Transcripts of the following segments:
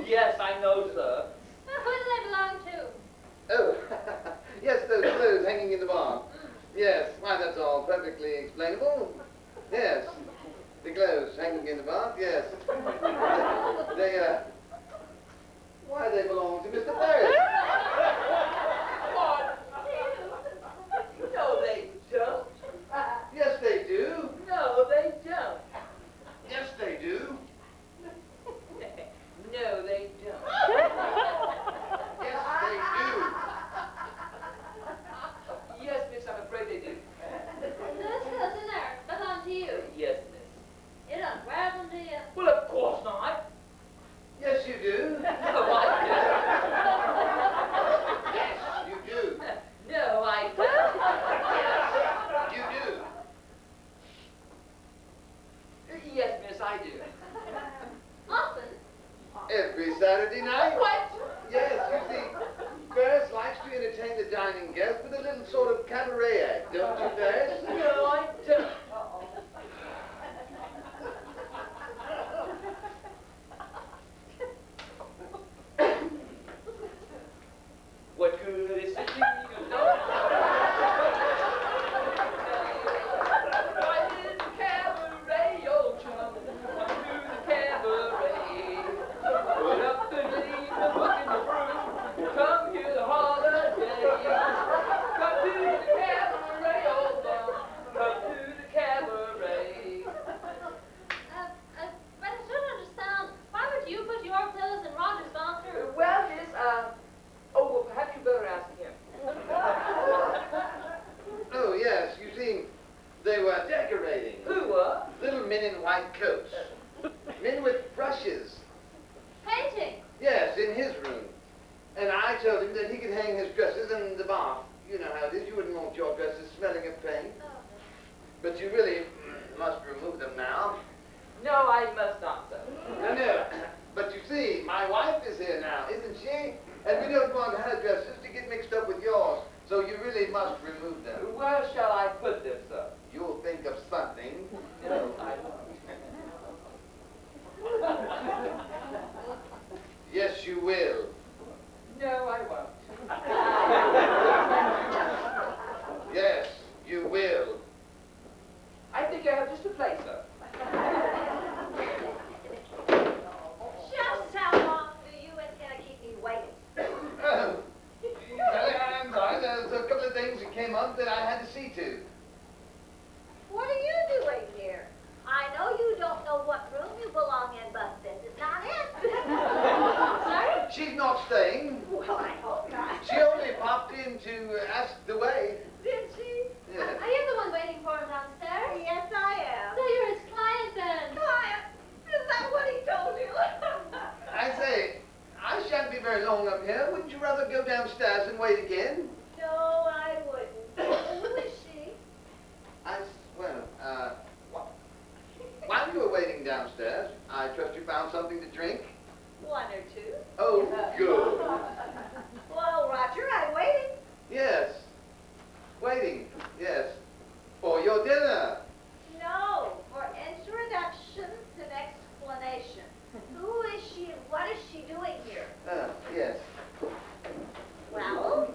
yes, I know, sir. Well, who do they belong to? Oh, yes, those clothes hanging in the barn. Yes, why, that's all perfectly explainable. Yes, the clothes hanging in the barn, yes. Why, they belong to Mr. Ferris. What? No, they don't. Yes, they do. No, they don't. Yes, they do. No, they don't. Yes, they do. Yes, miss, I'm afraid they do. Those clothes in there belong to you. Yes, miss. You don't wear them, do you? Well, of course not. Yes, you do. No, I Yes, you do. don't. No, I don't. You do. Yes, miss, I do. Often. Every Saturday night. What? Yes, you see, Ferris likes to entertain the dining guests with a little sort of cabaret act, don't you, Ferris? No, I don't. What good is it to you? Why did the cabaret, old chum? Come to the cabaret. Put up the leaf, the book, and the broom. Come here the holiday. Come to the cabaret, old bum. Come to the cabaret. But I don't understand. Why would you put your clothes in Roger's bathroom? Well, miss, oh, well, perhaps you better ask him. Oh, yes, you see, they were decorating. Who were? Little men in white coats. Men with brushes. Painting. Yes, in his room. And I told him that he could hang his dresses in the bath. You know how it is, you wouldn't want your dresses smelling of paint. Oh. But you really must remove them now. No, I must not, sir. No. But you see, my wife is here now, isn't she? And we don't want her dresses to get mixed up with yours. So you really must remove them. Where shall I put them, sir? You'll think of something. No, I won't. Yes, you will. No, I won't. Yes, you will. I think I have just a place, sir. Just how long do you intend to keep me waiting? Oh, I'm sorry, there's a couple of things that came up that I had to see to. What are you doing here? I know you don't know what room you belong in, but this is not it. Sorry? She's not staying. Well, I hope not. She only popped in to ask the way. Did she? Yeah. Are you the one waiting for him downstairs? Yes, I am. So you're his client then? Client? Is that what he told you? I say, I shan't be very long up here. Wouldn't you rather go downstairs and wait again? No, I wouldn't. Who is she? While you were waiting downstairs, I trust you found something to drink? One or two. Oh, good. Well, Roger, I'm waiting. Yes. Waiting, yes. For your dinner. No, for introductions and explanation. Who is she and what is she doing here? Yes. Well?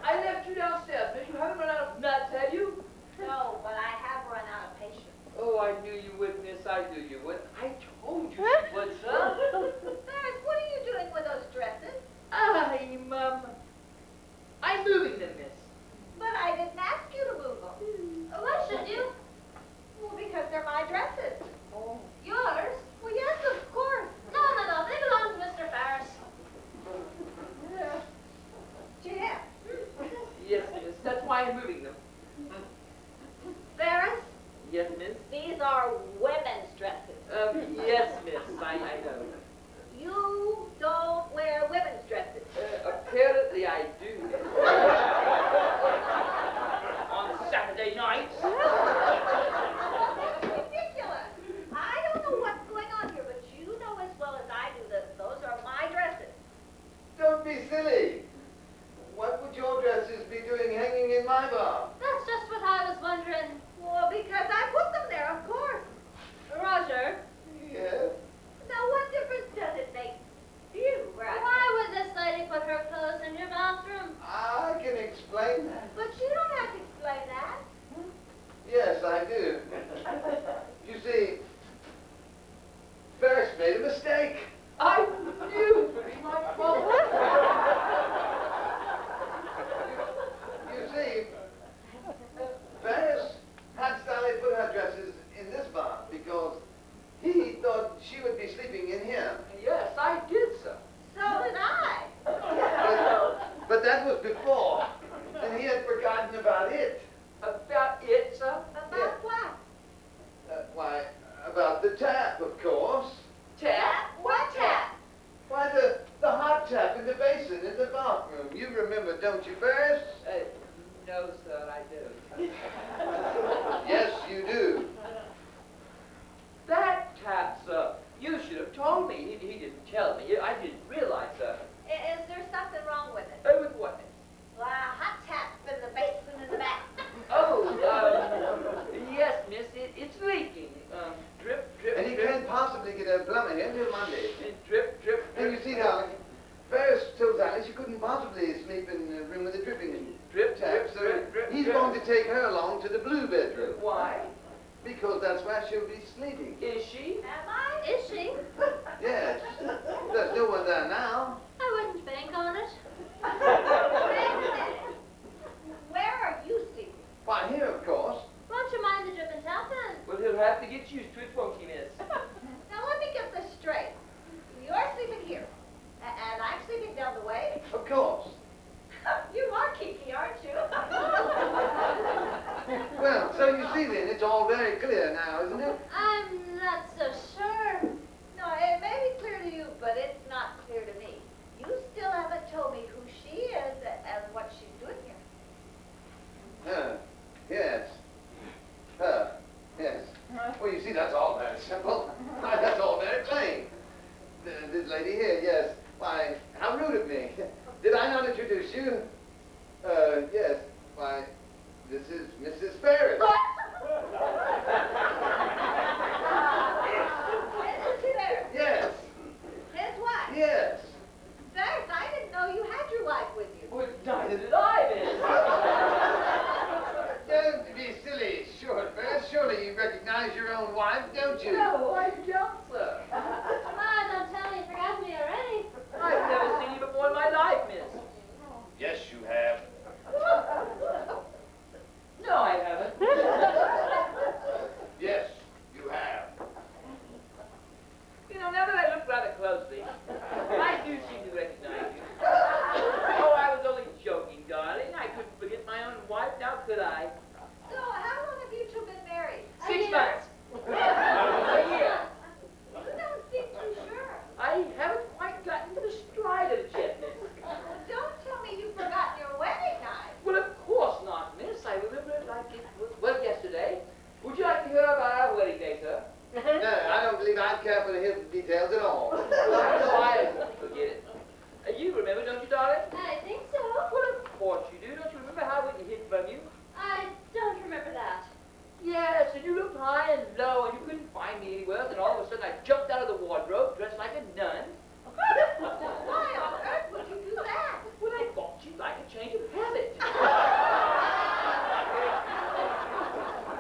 I left you downstairs, miss. You haven't run out of nuts, have you? No, but I have run out of patience. Oh, I knew you would, miss. I knew you would. I told you she would, sir. Ferris, what are you doing with those dresses? I'm moving them, miss. But I didn't ask you to move them. Why should you? Well, because they're my dresses. Oh. Yours? Well, yes, of course. No, they belong to Mr. Ferris. Jim. Yes, miss. That's why I'm moving them. Ferris, Yes, miss. these are women's dresses. Yes, miss. I know. You don't wear women's dresses. Apparently made a mistake. I knew it would be my fault. You see, Ferris had Sally put her dresses in this barn because he thought she would be sleeping in here. Yes, I did, sir. So did I. But that was before, and he had forgotten about it. About it, sir? About what? Why, about the tap, of course. Tap? What tap? Why, the hot tap in the basin in the bathroom. You remember, don't you, Ferris? No, sir, I don't. Yes, you do. That tap, sir. You should have told me. He didn't tell me. I didn't realize, sir. Is there something wrong with it? With what? Well, a hot tap in the basin in the back. Oh, yes, miss. It's leaking. Drip, drip, And he drip. can't possibly get a plumber here until Monday. Drip, drip, And drip. you see, darling, Ferris told Sally she couldn't possibly sleep in a room with a dripping Drip, tap, drip, so drip, drip, he's drip. going to take her along to the blue bedroom. Why? Because that's where she'll be sleeping. Is she? Am I? Is she? Yes. There's no one there now. I wouldn't bank on it. Wait a minute. Where are you sleeping? Why, here, of course. Won't you mind the drip and tap then? Well, he'll have to get used to it, won't he, miss? Now let me get this straight. You're sleeping here, and I'm sleeping down the way? Of course. You are Kiki, aren't you? Well, so you see then, it's all very clear now, isn't it? I'm not so sure. No, it may be clear to you, but it's not clear to me. You still haven't told me who she is and what she's doing here. Her. Yes. Her. Yes. Well, you see, that's all very simple. That's all very plain. This lady here, yes. Why, how rude of me. Did I not introduce you? Yes. Why, this is Mrs. Ferris. Isn't she there? Yes. His wife? Yes. Ferris, I didn't know you had your wife with you. Well, neither did I, miss. Don't be silly, sure, Ferris. Surely you recognize your own wife, don't you? No, I don't, sir. Come on, don't tell me you forgot me already. I've never seen you before in my life, miss. Yes, you have. No, I haven't. Yes, you have. You know, now that I look rather closely, I do seem to recognize you. Oh, I was only joking, darling. I couldn't forget my own wife, now could I? So, how long have you two been married? 6 months. A year. You don't seem too sure. I haven't quite gotten to the stride of it yet, miss. Well, don't tell me you've forgotten your wedding night. Well, of course not, miss. I remember it like it was yesterday. Would you like to hear about our wedding day, sir? No, I don't believe I'd care for the hidden details at all. Well, I won't forget it. You remember, don't you, darling? I think so. Well, of course you do. Don't you remember how we hid from you? I don't remember that. Yes, and you looked high and low, and you couldn't find me anywhere, and all of a sudden I jumped out of the wardrobe, dressed like a nun. Why on earth would you do that? Well, I thought you'd like a change of habit.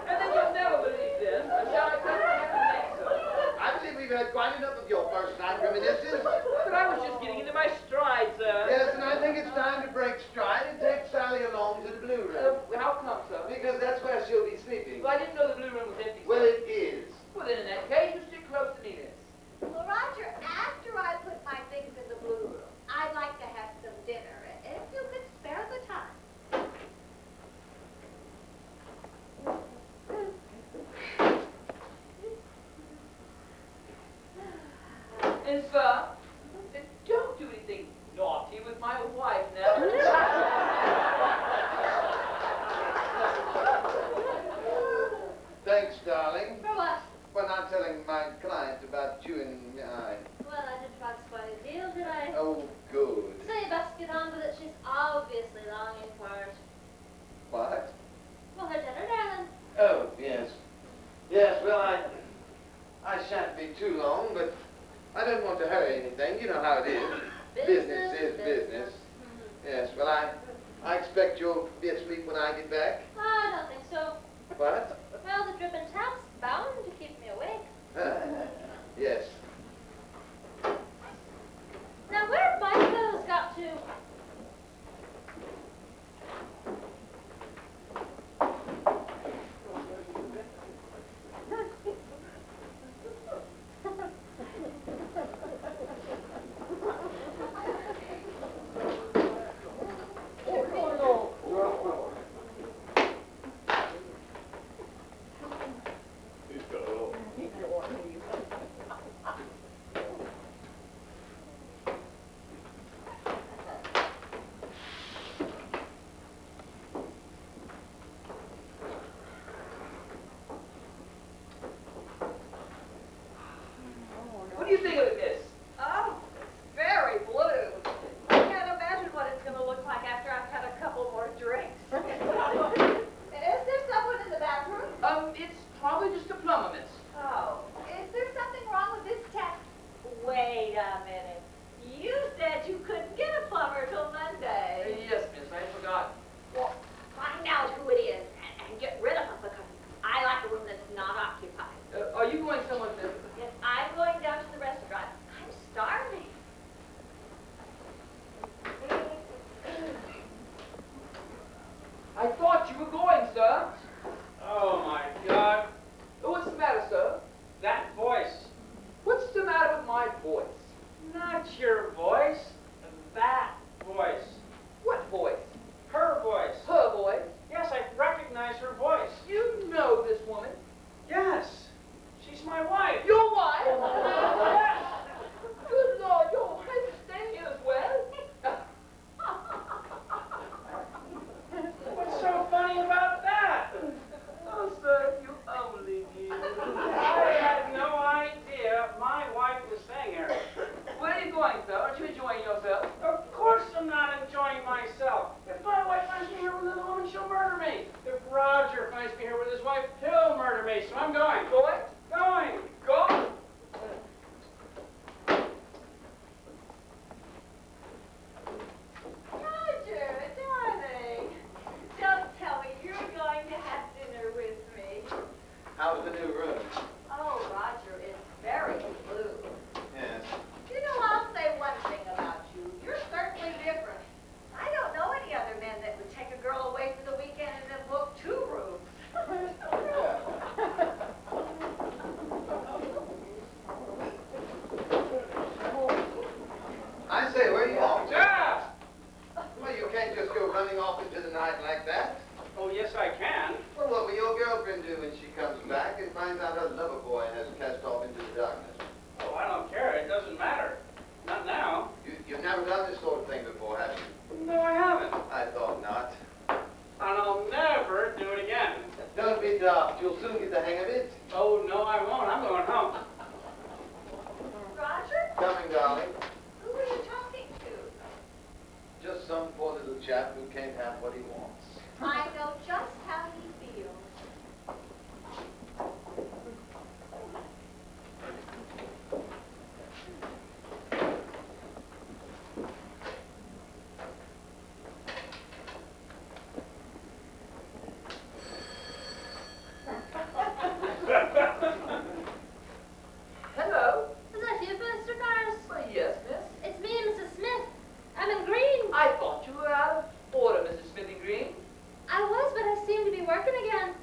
And then you'll never believe this. Shall I tell you what happened next, sir? I believe we've had quite enough of your first-night reminiscences. But I was just getting into my stride, sir. Yes, and I think it's time to break stride and take Sally along to the blue room. How come, sir? Because that's where she'll be sleeping. Well, I didn't know the blue room was empty, sir. Well, it is. Well, then in that case, you stick close to me, miss. Well, Roger, after I put my things in the blue room, I'd like to have some dinner, if you could spare the time. And, sir, don't do anything naughty with my wife now. Thanks, darling. For what? For not telling my client about you and I. Well, I didn't try to spoil the deal, did I? Oh, good. So you best get on with it. She's obviously longing for it. What? Well, her dinner, darling. Oh, yes. Yes, well, I shan't be too long, but I don't want to hurry anything. You know how it is. Business is business. Yes, well, I expect you'll be asleep when I get back. Oh, I don't think so. What? Well, the drip and tap's bound to keep me awake. Yes. do you think of it, miss? Oh, it's very blue. I can't imagine what it's going to look like after I've had a couple more drinks. Is there someone in the bathroom? It's probably just a plumber, miss. Oh, is there something wrong with this tap? Wait a minute. You said you couldn't get a plumber till Monday. Yes, miss, I had forgotten. Well, find out who it is and get rid of him because I like a room that's not occupied. Are you going somewhere, miss? Yes, I'm going down to the restaurant. I'm starving. I thought you were going, sir. Oh my God, What's the matter, sir? that voice. What's the matter with my voice? Not your voice, that voice. What voice? Her voice. Her voice? Yes, I recognize her voice. You know this woman. Yes, she's my wife. Your wife? Yes. Good Lord, your wife is staying here as well? What's so funny about that? Oh, sir, you only knew. I had no idea my wife was staying here. Where are you going, sir? Aren't you enjoying yourself? Of course I'm not enjoying myself. If my wife finds me here with another woman, she'll murder me. If Roger finds me here with his wife, he'll murder me. So I'm going. Going? Going. Go! Roger, darling, don't tell me you're going to have dinner with me. How's the new room? Oh, Roger, it's very blue. Yes. You know, I'll say one thing about you. You're certainly different. I don't know any other men that would take a girl away for the weekend and then book 2 rooms. I say, where are you off to? Yeah. Well, you can't just go running off into the night like that. Oh, yes, I can. Well, what will your girlfriend do when she comes back and finds out her lover boy has cast off into the darkness? Oh, I don't care. It doesn't matter. Not now. You've never done this sort of thing before, have you? No, I haven't. I thought not. And I'll never do it again. Don't be daft. You'll soon get the hang of it. Oh, no, I won't. I'm going home. Roger, Coming, darling. who are you talking to? Just some poor little chap who can't have what he wants. I know just how he feels. Hello? Is that you, Mr. Barris? Well, yes, miss. It's me, Mrs. Smith. I'm in green. I thought you were out of order, Mrs. Smithy Green. I was, but I seem to be working again.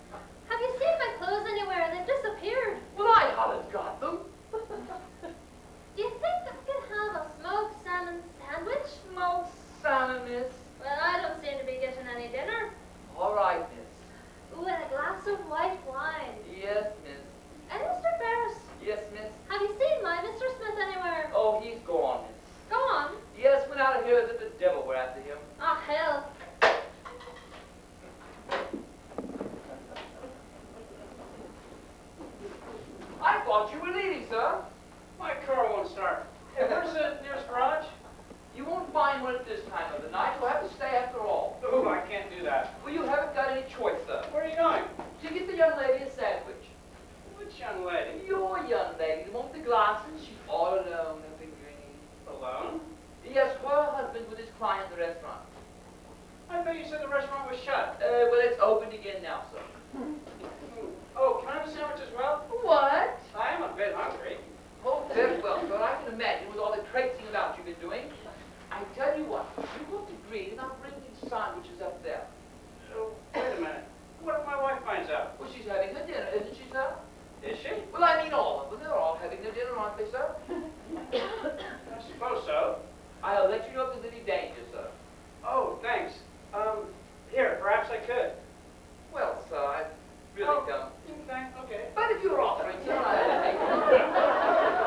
Have you seen my clothes anywhere? They've disappeared. Well, I haven't got them. Do you think I could have a smoked salmon sandwich? No salmon, miss. Well, I don't seem to be getting any dinner. All right, miss. Ooh, and a glass of white wine. Yes, miss. And Mr. Barris, Yes, miss. have you seen my Mr. Smith anywhere? Oh, he's gone, miss. Go on. Yes, went out of here as if the devil were after him. Ah, hell. I thought you were leaving, sir. My car won't start. Hey, where's the nearest garage? You won't find one at this time of the night. You'll have to stay after all. Oh, I can't do that. Well, you haven't got any choice, sir. Where are you going? To get the young lady a sandwich. Which young lady? Your young lady, the one with the glasses, she's all alone up in Green. Alone? Yes, her husband with his client at the restaurant. I thought you said the restaurant was shut. Well, it's opened again now, sir. Oh, can I have a sandwich as well? What? I am a bit hungry. Oh, very well, sir. I can imagine with all the traipsing about you've been doing. I tell you what, you go to Green and I'll bring you sandwiches up there. So, wait a minute. What if my wife finds out? Well, she's having her dinner, isn't she, sir? Is she? Well, I mean all of them. They're all having their dinner, aren't they, sir? I suppose so. I'll let you know if there's any danger, sir. Oh, thanks. Here, perhaps I could. Well, sir, I've really Oh, come. Thanks, okay. But if you're offering, sir, I'll take it.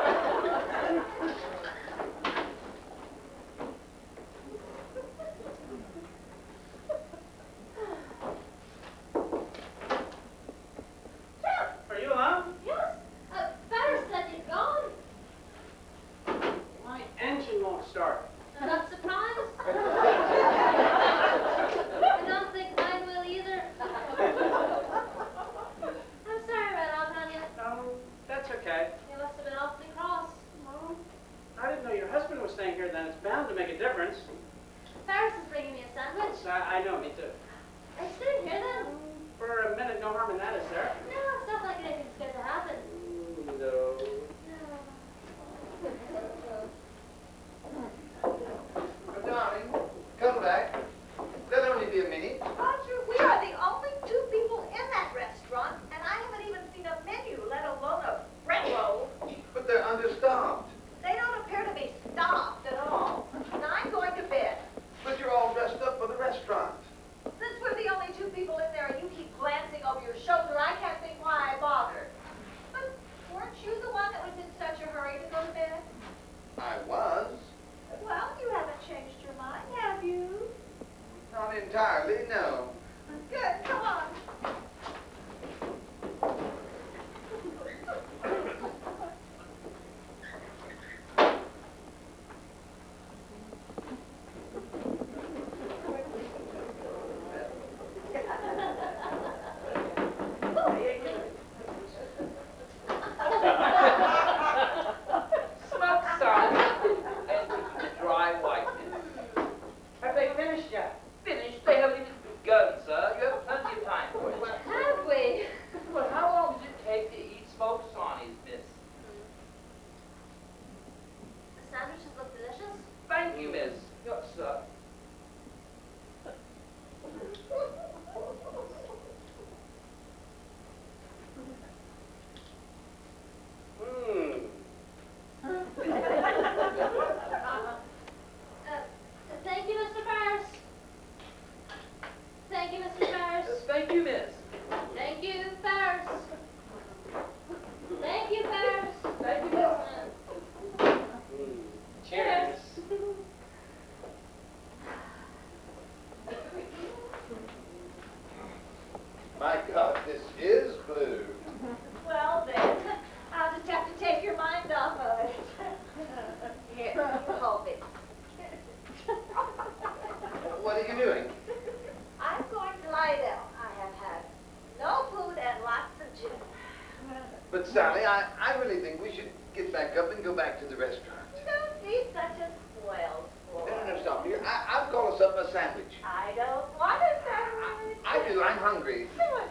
restaurant. Don't be such a spoiled sport. No, stop here. I'll call us up a sandwich. I don't want a sandwich. I do. I'm hungry. Come on.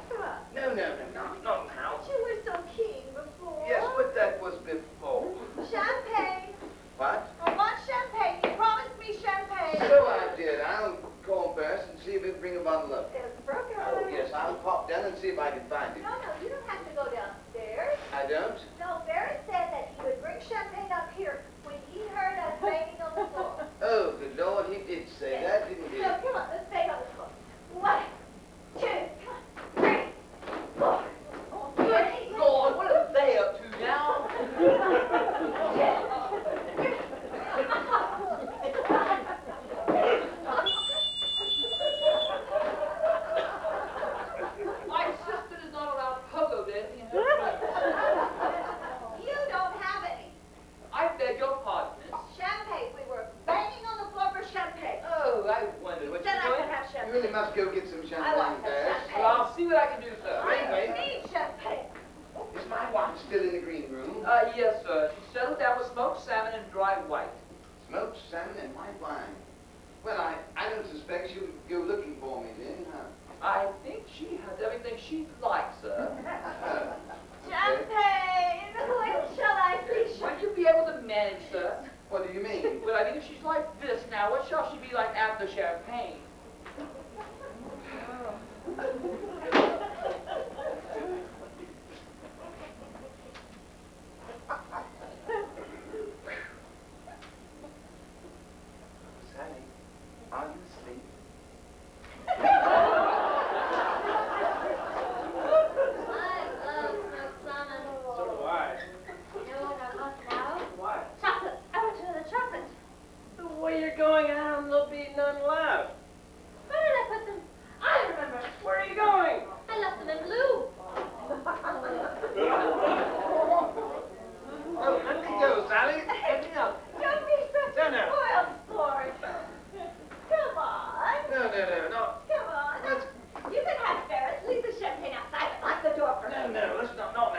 No, not now. But you were so keen before. Yes, but that was before. Champagne. What? I want champagne. You promised me champagne. So I did. I'll call Barris and see if he'll bring a bottle up. It's broken. Oh, yes, I'll pop down and see if I can find it. No, you don't have to go downstairs. I don't? No, Barrett said that he would bring champagne up here when he heard us banging on the floor. Oh, good Lord, he did say that, didn't he? So come on, let's bang on the floor. 1, 2, 3, 4. Good Lord, what are they up to now? My sister does not allow pogo dancing in her room. You don't have any. I beg your pardon, miss. Champagne. We were banging on the floor for champagne. Oh, I wondered what Then you're I doing. can have You champagne. really must go get some I champagne, want some Barris. champagne. Well, I'll see what I can do, sir. I need champagne. Is my watch still in the green room? Yes, sir. She settled down with smoked salmon and dry white. Smoked salmon and white wine. Well, I don't suspect she'll go looking for me then, huh? I think she has everything she'd like, sir. Champagne. When shall I see When champagne? you be able to manage, sir? What do you mean? Well, I mean, if she's like this now, what shall she be like after champagne? Sally, are you asleep? I love smoked salmon. So do I. You know what I want now? What? Chocolate. I want another chocolate. The way you're going out, there'll be none left. Where did I put them? I remember. Where are you going? I left them in blue. Oh, let me go, Sally. Let me up. Don't be such No, a no. spoiled sport. Come on. No. Come on. You can have Barrett. Leave the champagne outside and lock the door for me. No, let's not Come on.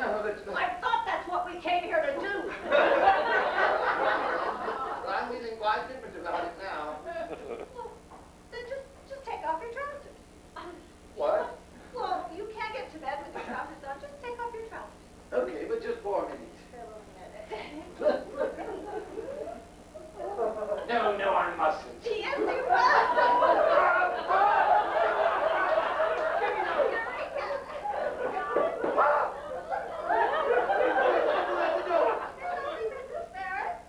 No, let's I thought that's what we came here to do. I'm feeling quite different about it now. Then just take off your trousers. What? Well, you can't get to bed with your trousers on. Just take off your trousers. Okay, but just for a minute. No, I mustn't. Yes, you must.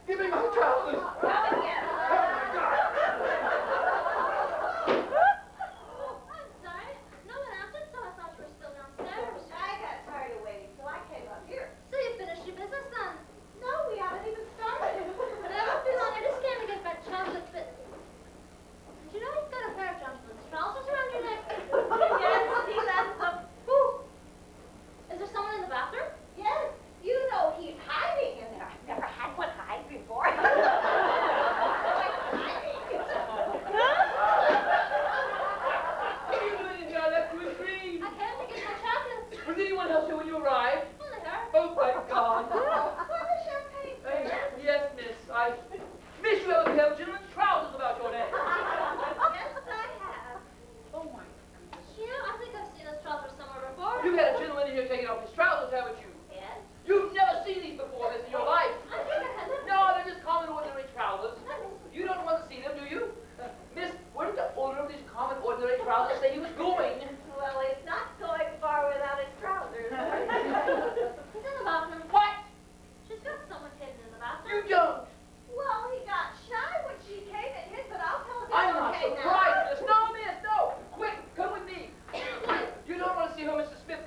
Give me my trousers. I'm sorry. No one answered, so I thought you were still downstairs. I got tired of waiting, so I came up here. So you finished your business then? No, we haven't even started. But I won't be long. I just came to get that chocolate bit. Did you know you've got a pair of gentlemen's trousers around your neck? Yes, he left them. Who? Is there someone in the bathroom? Yes, you know he's hiding in there. I've never had one hide before. What are you doing in here? I left you in green. I came to get my chocolates. Was anyone else here when you arrived? Only her. Oh, my God. For the champagne. Yes, miss. Miss, you have a pair of gentlemen's trousers about your neck. Yes, I have. Oh, my goodness. You know, I think I've seen those trousers somewhere before. You've had a gentleman in here taking off his trousers, haven't you? Yes. You've never seen these before, miss, in your life. I think I had them. No, they're just common ordinary trousers. You don't want to see them, do you? Miss, where did the owner of these common ordinary trousers say he was going? Well, he's not going far without his trousers. He's in the bathroom. What? She's got someone hidden in the bathroom. You don't. Well, he got shy when she came and hid, but I'll tell him I'm it's not okay now. surprised, miss. No, miss, no. Quick, come with me. You don't want to see how Mr. Smith